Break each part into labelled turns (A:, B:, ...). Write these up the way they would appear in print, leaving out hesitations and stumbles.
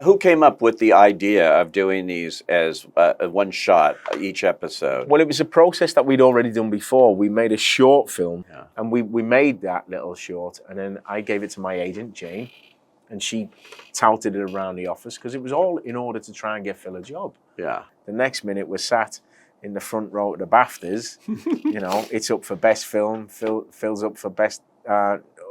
A: Who came up with the idea of doing these as one shot each episode?
B: Well, it was a process that we'd already done before. We made a short film, and we made that little short, and then I gave it to my agent, Jane, and she touted it around the office because it was all in order to try and get Phil a job.
A: Yeah.
B: The next minute, we're sat in the front row at the BAFTAs. It's up for best film. Phil's up for best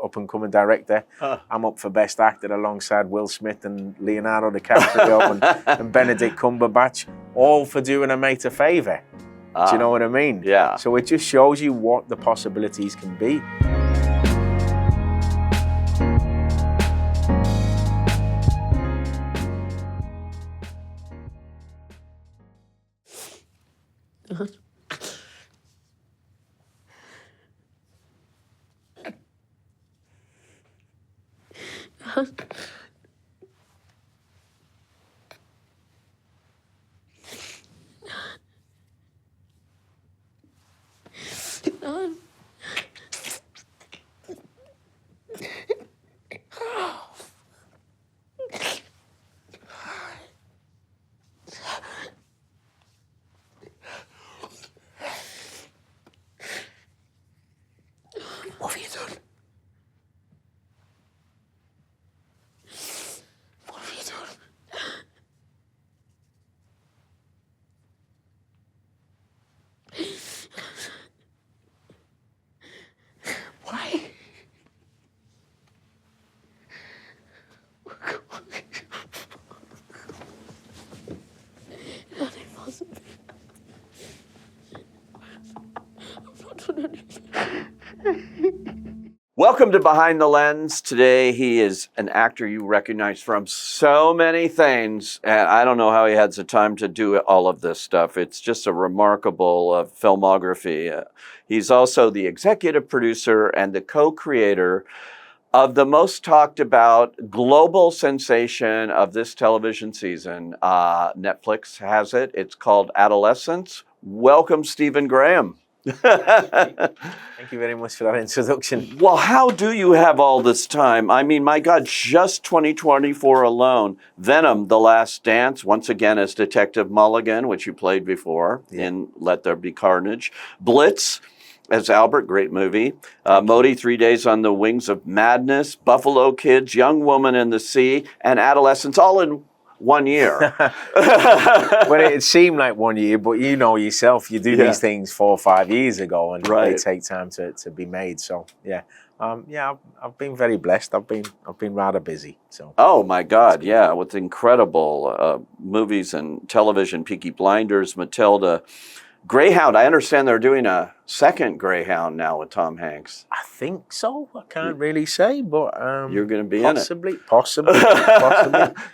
B: up-and-coming director. I'm up for best actor alongside Will Smith and Leonardo DiCaprio and Benedict Cumberbatch, all for doing a mate a favour. Do you know what I mean?
A: Yeah.
B: So it just shows you what the possibilities can be.
C: What have you done? What have you done? Why? Nothing possible. I've not done anything.
A: Welcome to Behind the Lens. Today he is an actor you recognize from so many things, and I don't know how he has the time to do all of this stuff. It's just a remarkable filmography. He's also the executive producer and the co-creator of the most talked about global sensation of this television season. Netflix has it. It's called Adolescence. Welcome, Stephen Graham.
B: Thank you very much for that introduction.
A: Well, how do you have all this time? I mean, my God, just 2024 alone. Venom, The Last Dance, once again as Detective Mulligan, which you played before in Let There Be Carnage. Blitz as Albert, great movie. Modi, 3 Days on the Wings of Madness. Buffalo Kids, Young Woman in the Sea, and Adolescence, all in 1 year.
B: Well, it seemed like 1 year, but you know yourself, you do these things 4 or 5 years ago, and they take time to be made. So I've been very blessed. I've been rather busy. So.
A: Oh my God, yeah, with incredible movies and television, Peaky Blinders, Matilda, Greyhound. I understand they're doing a second Greyhound now with Tom Hanks.
B: I think so. I can't really say, but
A: you're going to be
B: possibly,
A: in it.
B: Possibly.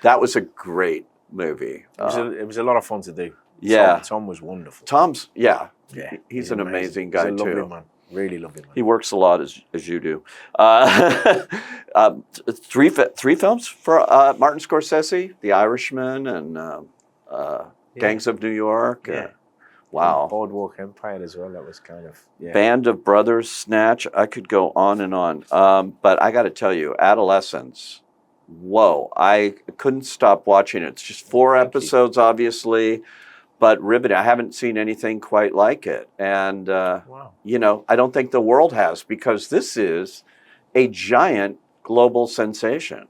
A: That was a great movie.
B: It was a lot of fun to do.
A: Yeah,
B: Tom was wonderful.
A: Tom's he's an amazing guy
B: he's a lovely
A: too.
B: Man. Really lovely man.
A: He works a lot as you do. Three films for Martin Scorsese: The Irishman and Gangs of New York. Wow.
B: Boardwalk Empire as well. That was kind of
A: Band of Brothers, Snatch. I could go on and on. But I got to tell you, Adolescence. Whoa! I couldn't stop watching it. It's just 4 episodes, obviously, but riveting. I haven't seen anything quite like it, and I don't think the world has, because this is a giant global sensation.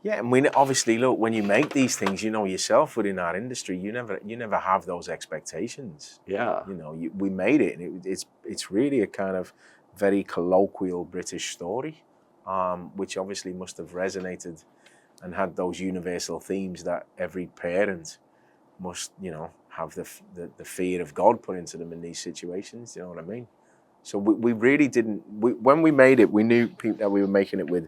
B: Yeah, and obviously, look, when you make these things, you know yourself within our industry, you never have those expectations.
A: Yeah.
B: We made it, and it's really a kind of very colloquial British story, which obviously must have resonated and had those universal themes that every parent must, have the fear of God put into them in these situations. You know what I mean? So we really didn't. When we made it, we knew that we were making it with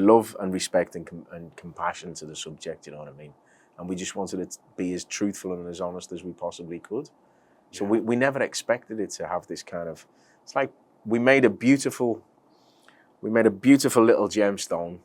B: love and respect and compassion to the subject, you know what I mean? And we just wanted it to be as truthful and as honest as we possibly could. So we never expected it to have this kind of, it's like we made a beautiful little gemstone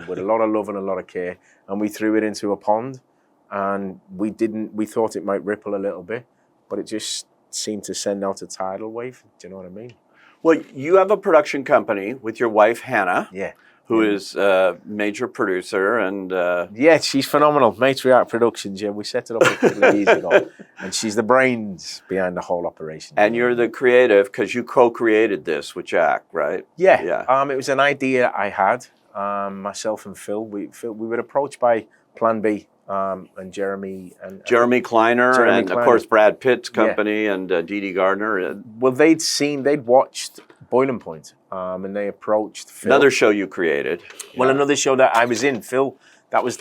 B: with a lot of love and a lot of care, and we threw it into a pond, and we thought it might ripple a little bit, but it just seemed to send out a tidal wave. Do you know what I mean?
A: Well, you have a production company with your wife, Hannah.
B: Yeah.
A: who is a major producer and
B: Yeah, she's phenomenal. Matriarch Productions. Yeah, we set it up a couple of years ago, and she's the brains behind the whole operation.
A: and you're the creative because you co-created this with Jack, right?
B: Yeah.
A: Yeah.
B: It was an idea I had. Myself and Phil. We were approached by Plan B and Jeremy and
A: Jeremy Kleiner
B: Jeremy
A: and
B: Kleiner.
A: of course Brad Pitt's company and Dee Dee Gardner.
B: Well, they'd watched Boiling Point, and they approached Phil.
A: Another show you created.
B: Well, another show that I was in, Phil. That was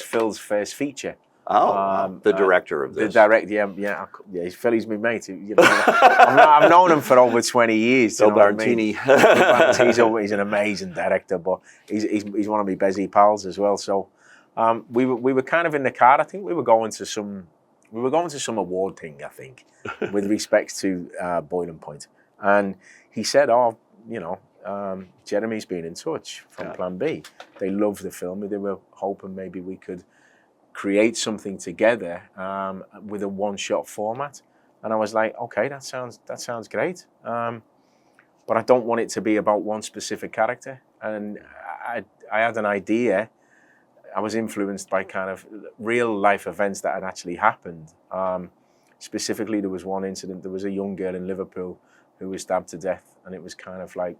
B: Phil's first feature.
A: Oh, the director of this.
B: The director, yeah. Philly's my mate. You know, I've known him for over 20 years.
A: Phil
B: you know what I mean?
A: Bartini.
B: He's an amazing director, but he's one of my busy pals as well. So we were kind of in the car. I think we were going to some award thing. I think with respect to Boiling Point, and he said, "Oh, you know, Jeremy's been in touch from Plan B. They love the film. They were hoping maybe we could create something together with a one-shot format." And I was like, okay, that sounds great, but I don't want it to be about one specific character. And I had an idea. I was influenced by kind of real life events that had actually happened. Specifically, there was one incident. There was a young girl in Liverpool who was stabbed to death, and it was kind of like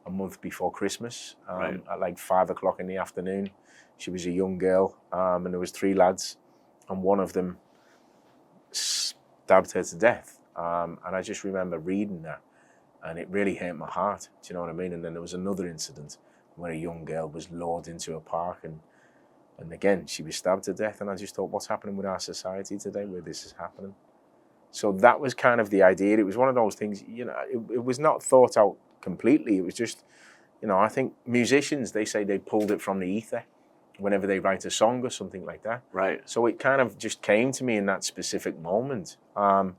B: a month before Christmas, at like 5 o'clock in the afternoon. She was a young girl, and there was 3 lads, and one of them stabbed her to death. And I just remember reading that, and it really hurt my heart. Do you know what I mean? And then there was another incident where a young girl was lured into a park, and again, she was stabbed to death. And I just thought, what's happening with our society today where this is happening? So that was kind of the idea. It was one of those things, you know, it was not thought out completely. It was just, you know, I think musicians, they say they pulled it from the ether whenever they write a song or something like that.
A: Right.
B: So it kind of just came to me in that specific moment. And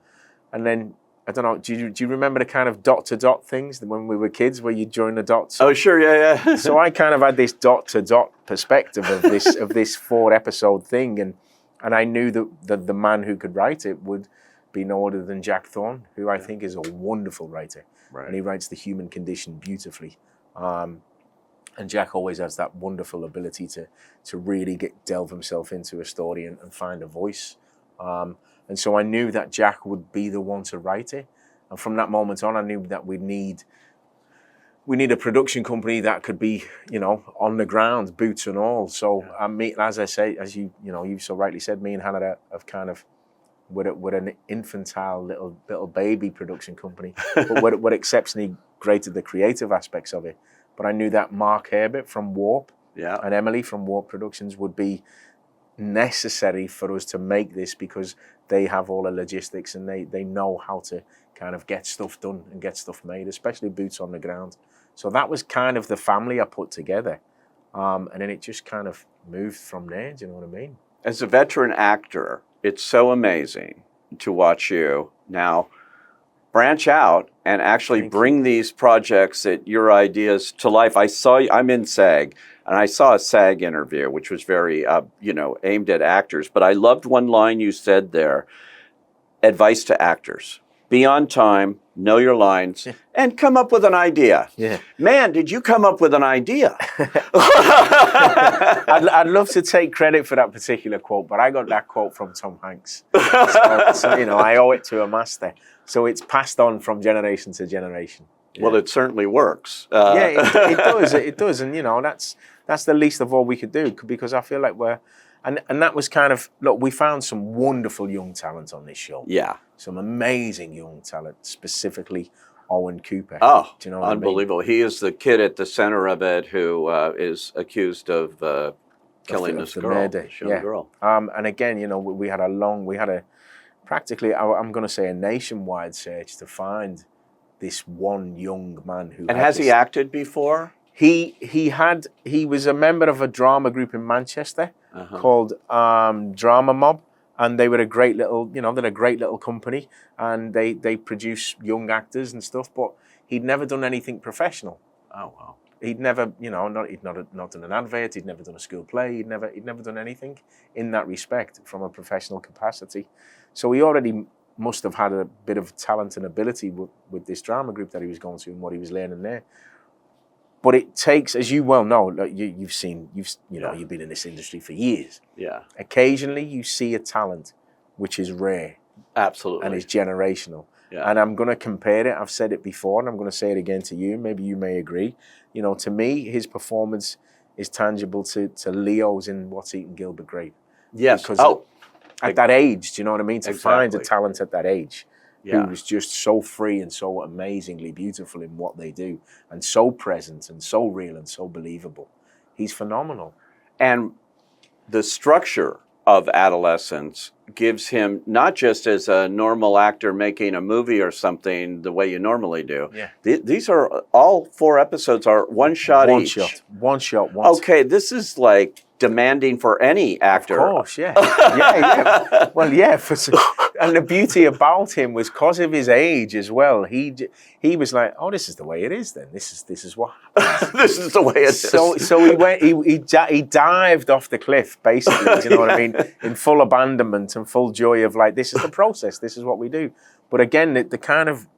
B: then, I don't know, do you remember the kind of dot-to-dot things when we were kids where you join the dots?
A: Oh, sure, yeah.
B: So I kind of had this dot-to-dot perspective of this of this 4-episode thing, and I knew that the man who could write it would be no other than Jack Thorne, who I think is a wonderful writer.
A: Right.
B: And he writes the human condition beautifully. And Jack always has that wonderful ability to really delve himself into a story and find a voice. And so I knew that Jack would be the one to write it. And from that moment on, I knew that we need a production company that could be, you know, on the ground, boots and all. So as I say, as you so rightly said, me and Hannah have kind of, we're an infantile little baby production company, but what exceptionally great are the creative aspects of it. But I knew that Mark Herbert from Warp and Emily from Warp Productions would be necessary for us to make this, because they have all the logistics and they know how to kind of get stuff done and get stuff made, especially boots on the ground. So that was kind of the family I put together. And then it just kind of moved from there, do you know what I mean?
A: As a veteran actor, it's so amazing to watch you now branch out and actually bring these projects, that your ideas to life. I'm in SAG, and I saw a SAG interview, which was very, aimed at actors. But I loved one line you said there: advice to actors: be on time, know your lines, and come up with an idea.
B: Yeah.
A: Man, did you come up with an idea?
B: I'd love to take credit for that particular quote, but I got that quote from Tom Hanks. So I owe it to a master. So it's passed on from generation to generation. Yeah.
A: Well, it certainly works.
B: It does. It does. And, that's the least of all we could do, because I feel like and that was kind of, look, we found some wonderful young talent on this show.
A: Yeah.
B: Some amazing young talent, specifically Owen Cooper.
A: Oh,
B: do you know what
A: unbelievable.
B: I mean?
A: He is the kid at the center of it who is accused of killing this girl.
B: Murder.
A: Young girl.
B: And again, we had practically, I'm going to say, a nationwide search to find this one young man who.
A: And has he acted before?
B: He was a member of a drama group in Manchester called Drama Mob, and they were a great little, they're a great little company, and they produce young actors and stuff. But he'd never done anything professional.
A: Oh wow.
B: He'd never, he'd not done an advert. He'd never done a school play. He'd never done anything in that respect from a professional capacity. So he already must have had a bit of talent and ability with this drama group that he was going to and what he was learning there. But it takes, as you well know, like you've been in this industry for years.
A: Yeah.
B: Occasionally, you see a talent which is rare
A: Absolutely.
B: and is generational.
A: Yeah.
B: And I'm going to compare it. I've said it before, and I'm going to say it again to you. Maybe you may agree. You know, to me, his performance is tangible to Leo's in What's Eating Gilbert Grape.
A: Yes.
B: Because
A: Oh,
B: at that age, do you know what I mean? To find a
A: Exactly.
B: talent at that age
A: yeah.
B: who was just so free and so amazingly beautiful in what they do, and so present and so real and so believable. He's phenomenal.
A: And the structure of Adolescence gives him, not just as a normal actor making a movie or something the way you normally do.
B: Yeah.
A: These are, all 4 episodes are one shot
B: One
A: each.
B: One shot, once.
A: Okay, this is like demanding for any actor.
B: Of course, yeah. Yeah. Well, yeah. And the beauty about him was because of his age as well. He was like, oh, this is the way it is then. This is what happens.
A: This is the way it is.
B: So he went. He dived off the cliff, basically. Do you know what I mean? In full abandonment and full joy of like, this is the process. This is what we do. But again, the kind of,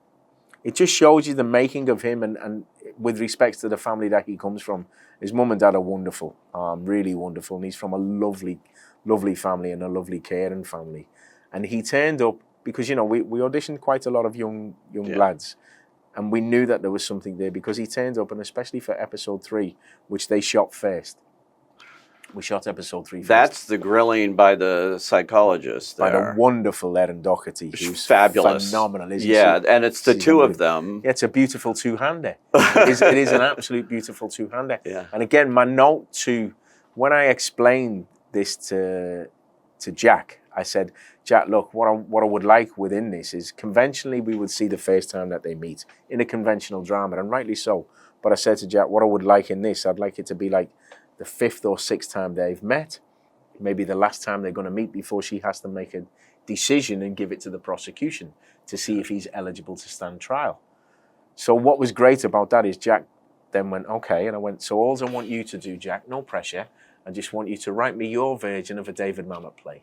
B: it just shows you the making of him, and with respect to the family that he comes from. His mum and dad are wonderful, really wonderful, and he's from a lovely, lovely family and a lovely caring family. And he turned up because, you know, we auditioned quite a lot of young lads, and we knew that there was something there because he turned up, and especially for episode 3, which they shot first. We shot episode 3 first.
A: That's the grilling by the psychologist there.
B: By the wonderful Erin Doherty, who's
A: fabulous.
B: Phenomenal, isn't
A: yeah,
B: she?
A: and it's the two of them.
B: Yeah, it's a beautiful two-hander. It is an absolute beautiful two-hander.
A: Yeah.
B: And again, my note to, when I explained this to Jack, I said, Jack, look, what I would like within this is, conventionally we would see the first time that they meet in a conventional drama, and rightly so. But I said to Jack, what I would like in this, I'd like it to be like the 5th or 6th time they've met, maybe the last time they're going to meet before she has to make a decision and give it to the prosecution to see if he's eligible to stand trial. So what was great about that is Jack then went, okay, and I went, so all I want you to do, Jack, no pressure, I just want you to write me your version of a David Mamet play.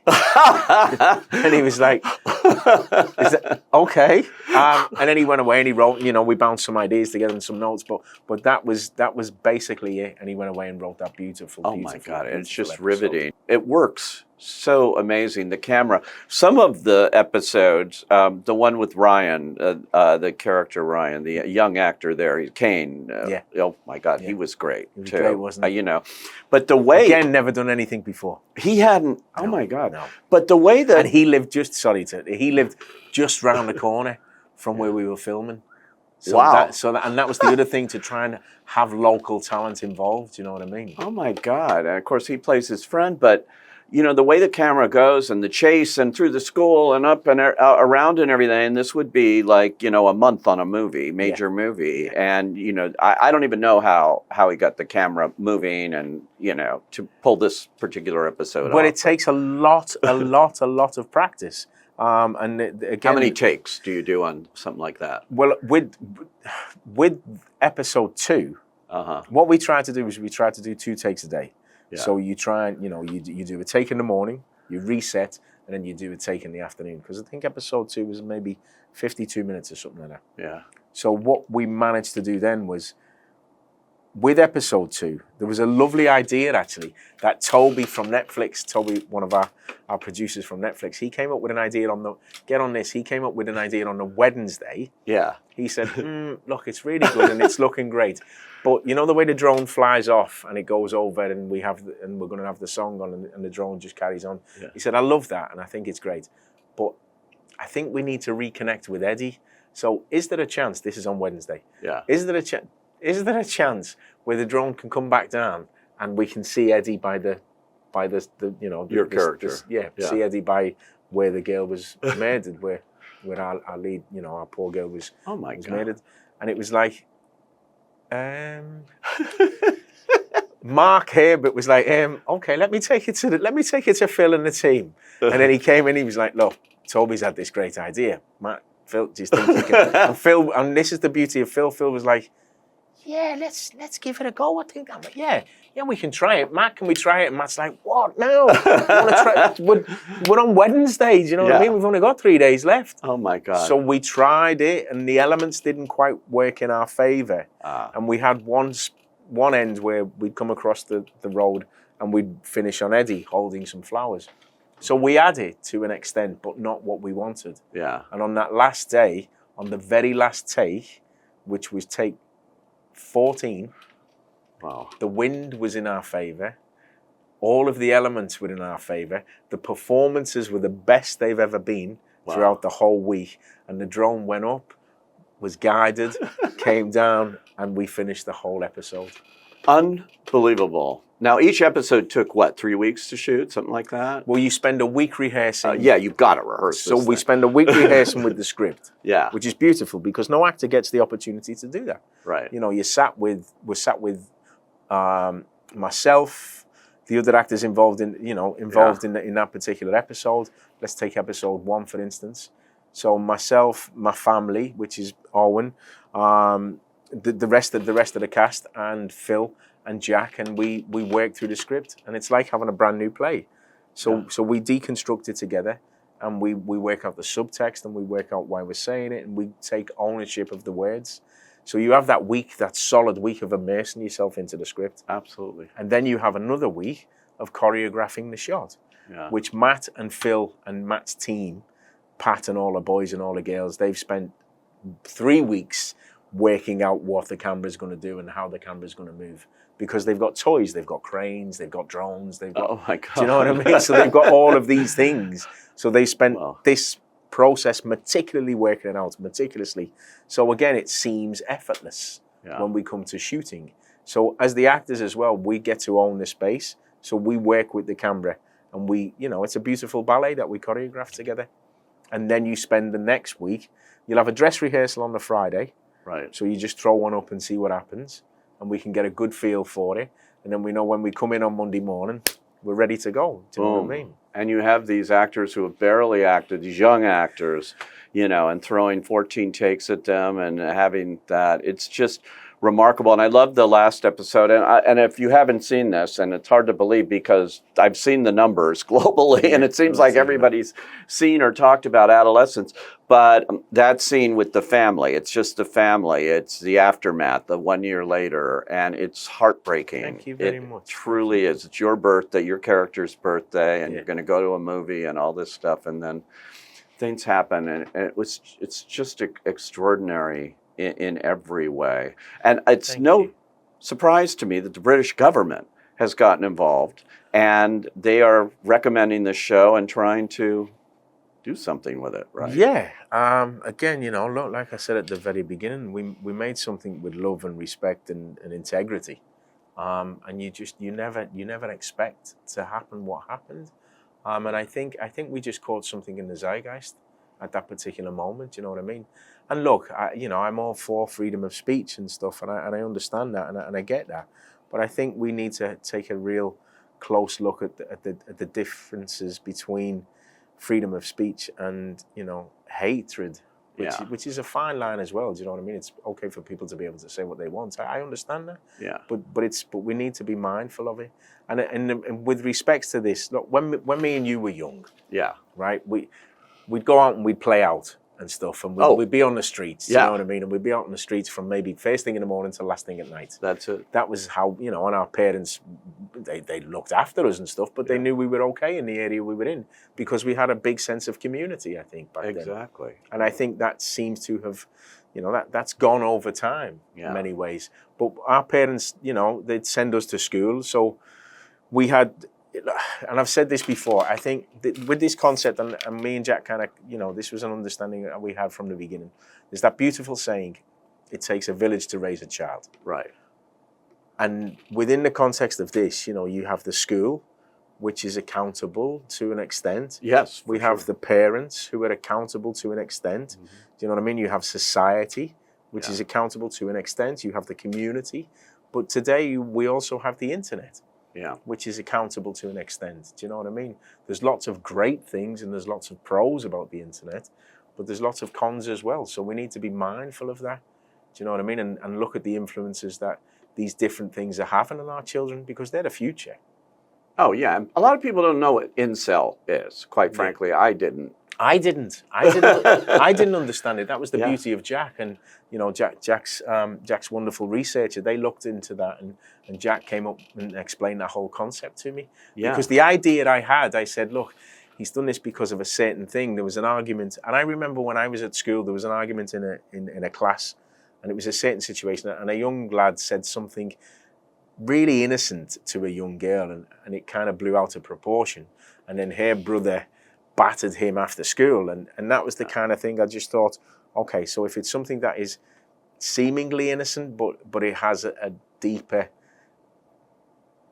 B: And he was like, is that okay? And then he went away and he wrote, you know, we bounced some ideas together and some notes, but that was basically it. And he went away and wrote that beautiful,
A: Oh my God, it's just
B: episode.
A: riveting. It works so amazing, the camera. Some of the episodes, the one with Ryan, the character Ryan, the young actor there, he's Kane.
B: Yeah.
A: Oh my God,
B: Yeah.
A: he was great
B: He was
A: too.
B: great, wasn't he?
A: You know, but the way
B: Again, never done anything before.
A: he hadn't. Oh
B: No,
A: my God.
B: no.
A: But the way that
B: And he lived just round the corner from where we were filming. So
A: Wow.
B: That was the other thing, to try and have local talent involved. You know what I mean?
A: Oh my God! And of course, he plays his friend, but you know the way the camera goes and the chase and through the school and up and around and everything. And this would be like, you know, a month on a movie, major movie. And you know, I don't even know how he got the camera moving and you know to pull this particular episode
B: But
A: off.
B: it takes a lot of practice. And again,
A: How many takes do you do on something like that?
B: Well, with episode 2, what we tried to do was we tried to do 2 takes a day.
A: Yeah.
B: So you try and, you know, you do a take in the morning, you reset, and then you do a take in the afternoon. Because I think episode 2 was maybe 52 minutes or something like that.
A: Yeah.
B: So what we managed to do then was, with episode 2, there was a lovely idea actually that Toby from Netflix, one of our producers from Netflix, he came up with an idea he came up with an idea on the Wednesday.
A: Yeah.
B: He said, look, it's really good and it's looking great. But you know the way the drone flies off and it goes over and we're going to have the song on and the drone just carries on.
A: Yeah.
B: He said, I love that and I think it's great. But I think we need to reconnect with Eddie. So is there a chance, this is on Wednesday,
A: Yeah.
B: is there a chance where the drone can come back down and we can see Eddie by the you know,
A: Your character.
B: Yeah,
A: Yeah.
B: see Eddie by where the girl was murdered, where our lead, you know, our poor girl was
A: Oh my
B: was
A: God.
B: murdered, and it was like, Mark Herbert was like, okay, let me take it to Phil and the team, and then he came in, he was like, look, Toby's had this great idea, Matt, Phil, do you think you can? And Phil, and this is the beauty of Phil. Phil was like, yeah, let's give it a go. I think, yeah, we can try it. Matt, can we try it? And Matt's like, what? No, I want to try it. We're on Wednesday, do you know what I
A: Yeah.
B: mean? We've only got 3 days left.
A: Oh my God.
B: So we tried it, and the elements didn't quite work in our favor.
A: Ah.
B: And we had one one end where we'd come across the road and we'd finish on Eddie holding some flowers. So we had it to an extent, but not what we wanted.
A: Yeah.
B: And on that last day, on the very last take, which was take 14,
A: Wow.
B: the wind was in our favour. All of the elements were in our favour. The performances were the best they've ever been throughout the whole week. And the drone went up, was guided, came down, and we finished the whole episode.
A: Unbelievable. Now, each episode took, what, 3 weeks to shoot? Something like that?
B: Well, you spend a week rehearsing.
A: Yeah, you've got to rehearse
B: So
A: this
B: we
A: thing.
B: spend a week rehearsing with the script.
A: Yeah.
B: Which is beautiful because no actor gets the opportunity to do that.
A: Right.
B: You know, we're sat with myself, the other actors involved in in that particular episode. Let's take episode 1, for instance. So myself, my family, which is Owen, the rest of the cast, and Phil and Jack, and we work through the script, and it's like having a brand new play. So we deconstruct it together, and we work out the subtext, and we work out why we're saying it, and we take ownership of the words. So you have that week, that solid week of immersing yourself into the script.
A: Absolutely.
B: And then you have another week of choreographing the shot, which Matt and Phil and Matt's team, Pat and all the boys and all the girls, they've spent 3 weeks working out what the camera's going to do and how the camera's going to move. Because they've got toys, they've got cranes, they've got drones, they've got...
A: Oh, my God.
B: Do you know what I mean? So they've got all of these things. So they spent this process meticulously working it out, meticulously. So again, it seems effortless when we come to shooting. So as the actors as well, we get to own the space. So we work with the camera, and it's a beautiful ballet that we choreograph together. And then you spend the next week, you'll have a dress rehearsal on the Friday.
A: Right.
B: So you just throw one up and see what happens, and we can get a good feel for it. And then we know when we come in on Monday morning, we're ready to go. Do you know what I mean?
A: And you have these actors who have barely acted, these young actors, and throwing 14 takes at them and having that. It's just remarkable. And I love the last episode. And if you haven't seen this, and it's hard to believe because I've seen the numbers globally, and it seems like everybody's seen or talked about Adolescence. But that scene with the family, it's just the family. It's the aftermath, the 1 year later, and it's heartbreaking.
B: Thank you very much.
A: It truly is. It's your birthday, your character's birthday, and you're going to go to a movie and all this stuff, and then things happen, and it's just extraordinary in every way. And it's no surprise to me that the British government has gotten involved, and they are recommending the show and trying to do something with it, right?
B: Yeah. Again, look, like I said at the very beginning, we made something with love and respect and integrity. And you never expect to happen what happened. And I think we just caught something in the zeitgeist at that particular moment. You know what I mean? And look, I'm all for freedom of speech and stuff, and I understand that, and I get that. But I think we need to take a real close look at the differences between freedom of speech and hatred, which is a fine line as well. Do you know what I mean? It's okay for people to be able to say what they want. I understand that. Yeah. But we need to be mindful of it. And with respects to this, look, when me and you were young, right, we'd go out and we'd play out and stuff, and we'd be on the streets. You know what I mean? And we'd be out on the streets from maybe first thing in the morning to last thing at night.
A: That's it.
B: That was how, and our parents, they looked after us and stuff, but they knew we were okay in the area we were in because we had a big sense of community, I think, back then.
A: Exactly.
B: And I think that seems to have, that's gone over time in many ways. But our parents, they'd send us to school. So we had, and I've said this before, I think with this concept, and me and Jack kind of, this was an understanding that we had from the beginning. There's that beautiful saying, it takes a village to raise a child.
A: Right.
B: And within the context of this, you have the school, which is accountable to an extent.
A: Yes.
B: We have the parents who are accountable to an extent. Mm-hmm. Do you know what I mean? You have society, which is accountable to an extent. You have the community. But today, we also have the internet. Which is accountable to an extent. Do you know what I mean? There's lots of great things and there's lots of pros about the internet, but there's lots of cons as well. So we need to be mindful of that. Do you know what I mean? And look at the influences that these different things are having on our children because they're the future.
A: Oh, yeah. A lot of people don't know what incel is. Quite frankly, I didn't
B: I didn't. I didn't understand it. That was the
A: Yeah.
B: beauty of Jack, and Jack's wonderful researcher. They looked into that, and Jack came up and explained that whole concept to me.
A: Yeah.
B: Because the idea I had, I said, look, he's done this because of a certain thing. There was an argument, and I remember when I was at school, there was an argument in a class, and it was a certain situation, and a young lad said something really innocent to a young girl, and it kind of blew out of proportion, and then her brother battered him after school, and that was the kind of thing I just thought, okay, so if it's something that is seemingly innocent, but it has a deeper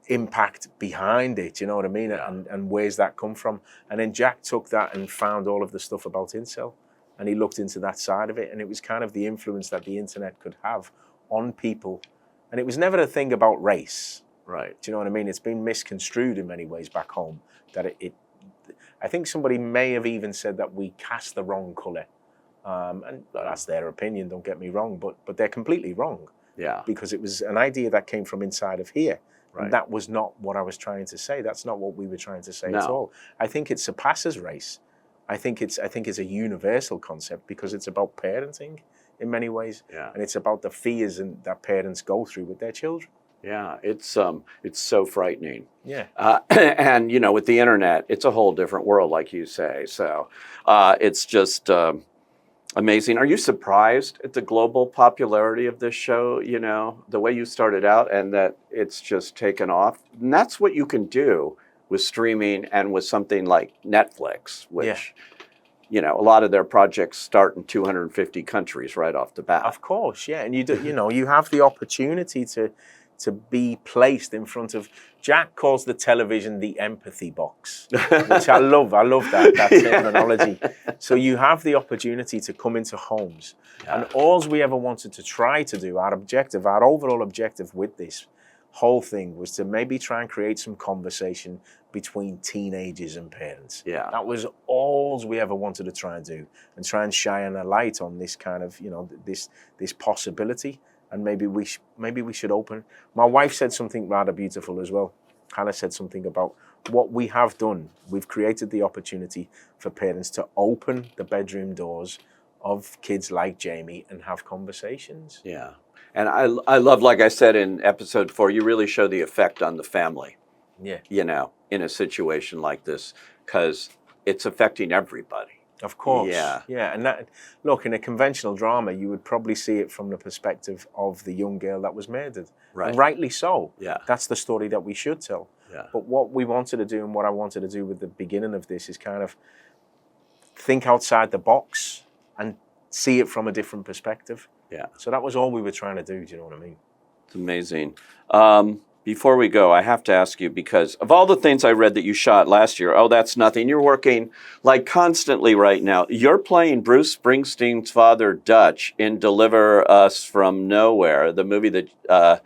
B: impact behind it, you know what I mean?
A: Yeah.
B: And where's that come from? And then Jack took that and found all of the stuff about incel, and he looked into that side of it, and it was kind of the influence that the internet could have on people. And it was never a thing about race.
A: Right.
B: Do you know what I mean? It's been misconstrued in many ways back home, that I think somebody may have even said that we cast the wrong colour. And that's their opinion, don't get me wrong, but they're completely wrong.
A: Yeah.
B: Because it was an idea that came from inside of here.
A: Right.
B: And that was not what I was trying to say. That's not what we were trying to say
A: No.
B: at all. I think it surpasses race. I think it's a universal concept because it's about parenting in many ways.
A: Yeah.
B: And it's about the fears that parents go through with their children.
A: Yeah. It's so frightening.
B: Yeah.
A: And with the internet, it's a whole different world, like you say. So it's just amazing. Are you surprised at the global popularity of this show? The way you started out, and that it's just taken off. And that's what you can do with streaming and with something like Netflix, which a lot of their projects start in 250 countries right off the bat.
B: Of course, yeah. And you have the opportunity to be placed in front of. Jack calls the television the empathy box, which I love. I love that terminology. So you have the opportunity to come into homes. Yeah. And all we ever wanted to try to do, our overall objective with this whole thing was to maybe try and create some conversation between teenagers and parents. Yeah. That was all we ever wanted to try and do, and try and shine a light on this kind of, this possibility. And maybe we should open. My wife said something rather beautiful as well. Hannah said something about what we have done. We've created the opportunity for parents to open the bedroom doors of kids like Jamie and have conversations.
A: Yeah. And I love, like I said in episode 4, you really show the effect on the family.
B: Yeah.
A: In a situation like this, because it's affecting everybody.
B: Of course.
A: Yeah.
B: Yeah. And that, look, in a conventional drama, you would probably see it from the perspective of the young girl that was murdered.
A: Right.
B: And rightly so.
A: Yeah.
B: That's the story that we should tell.
A: Yeah.
B: But what we wanted to do, and what I wanted to do with the beginning of this, is kind of think outside the box and see it from a different perspective.
A: Yeah.
B: So that was all we were trying to do. Do you know what I mean?
A: It's amazing. Before we go, I have to ask you, because of all the things I read that you shot last year, that's nothing. You're working like constantly right now. You're playing Bruce Springsteen's father, Dutch, in Deliver Us From Nowhere, the movie that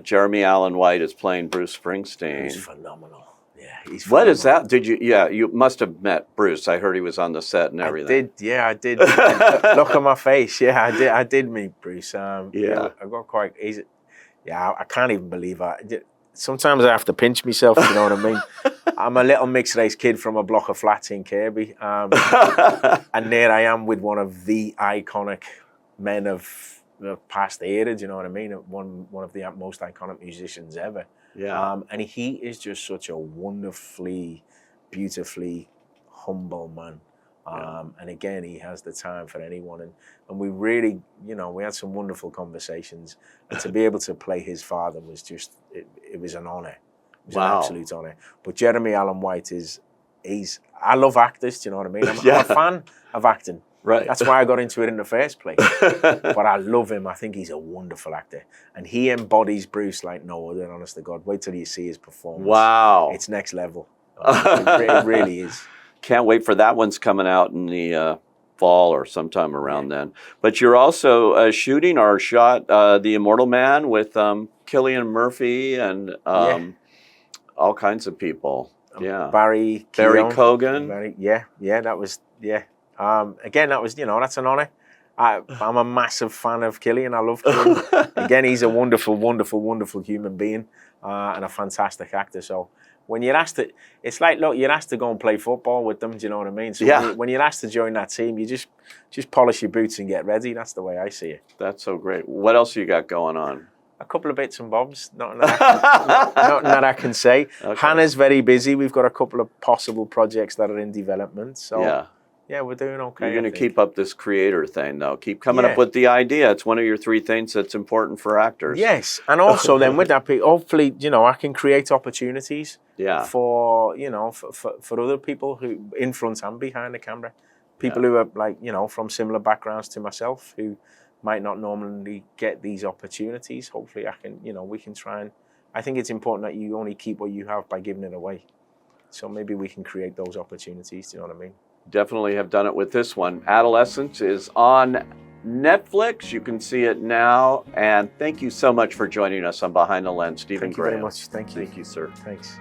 A: Jeremy Allen White is playing Bruce Springsteen.
B: He's phenomenal. Yeah, he's phenomenal.
A: What is that? You must have met Bruce. I heard he was on the set and everything.
B: I did. Look at my face. Yeah, I did meet Bruce. I got quite easy. Yeah, I can't even believe it. Sometimes I have to pinch myself, you know what I mean? I'm a little mixed-race kid from a block of flats in Kirby. And there I am with one of the iconic men of the past era, do you know what I mean? One of the most iconic musicians ever.
A: Yeah.
B: And he is just such a wonderfully, beautifully humble man. And again, he has the time for anyone. And we really, we had some wonderful conversations. And to be able to play his father was just, it was an honor. It was an absolute honor. But Jeremy Allen White I love actors, do you know what I mean? I'm a fan of acting.
A: Right.
B: That's why I got into it in the first place. But I love him. I think he's a wonderful actor. And he embodies Bruce like no other, honest to God. Wait till you see his performance.
A: Wow.
B: It's next level. It really is.
A: Can't wait for that. One's coming out in the fall or sometime around then. But you're also shooting or shot The Immortal Man with Cillian Murphy and all kinds of people. Yeah.
B: Barry
A: Keoghan.
B: That was, again, that was, that's an honor. I'm a massive fan of Cillian. I love Cillian. Again, he's a wonderful, wonderful, wonderful human being and a fantastic actor. So when you're asked to, it's like, look, you're asked to go and play football with them. Do you know what I mean? So
A: Yeah.
B: when you're asked to join that team, you just polish your boots and get ready. That's the way I see it.
A: That's so great. What else you got going on?
B: A couple of bits and bobs, nothing that I can say.
A: Okay.
B: Hannah's very busy. We've got a couple of possible projects that are in development. So
A: Yeah.
B: we're doing okay.
A: You're going to keep up this creator thing, though. Keep coming
B: Yeah.
A: up with the idea. It's one of your 3 things that's important for actors.
B: Yes, and also then with that, hopefully, I can create opportunities
A: Yeah.
B: for, for other people who in front and behind the camera, people who are like, from similar backgrounds to myself who might not normally get these opportunities. Hopefully I can, we can try and, I think it's important that you only keep what you have by giving it away. So maybe we can create those opportunities, do you know what I mean?
A: Definitely have done it with this one. Adolescence is on Netflix. You can see it now. And thank you so much for joining us on Behind the Lens, Stephen
B: Thank you very
A: Graham.
B: much. Thank you.
A: Thank you, sir.
B: Thanks.